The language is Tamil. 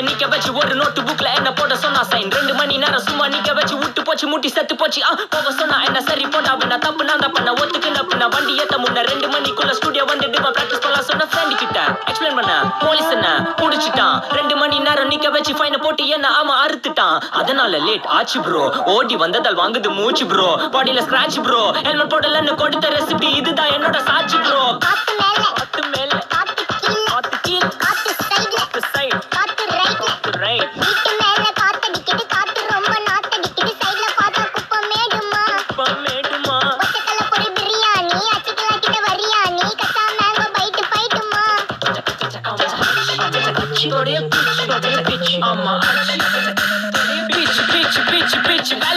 நிக்க வச்சு ஒரு நோட்டு புக்ல என்ன போட சொன்னா சைன் 2 மணி நேரம் சும்மா நிக்க வச்சு விட்டு போச்சு முட்டி செத்து போச்சு போக சொன்னா என்ன சரி போட்டா அவன தப்பு நான் தான் பண்ண ஒத்துக்குன பின்ன வண்டி ஏத்த முன்ன 2 மணிக்குள்ள ஸ்டுடியோ வந்துட்டு பிராக்டிஸ் பண்ணலாம் சொன்ன ஃப்ரெண்ட் கிட்ட எக்ஸ்பிளைன் பண்ண போலீஸ் என்ன புடிச்சிட்டான் 2 மணி நேரம் நிக்க வச்சு ஃபைனை போட்டு என்ன அவன் அறுத்துட்டான் அதனால லேட் ஆச்சு ப்ரோ ஓடி வந்ததால் வாங்குது மூச்சு ப்ரோ பாடியில ஸ்கிராட்ச் ப்ரோ ஹெல்மெட் போடலன்னு கொடுத்த ரெசிபி இதுதான் என்னோட சாட்சி ப்ரோ காத்து மேல காத்து கீழ காத்து side bitch, bitch, bitch, bitch, bitch, bitch, bitch, bitch,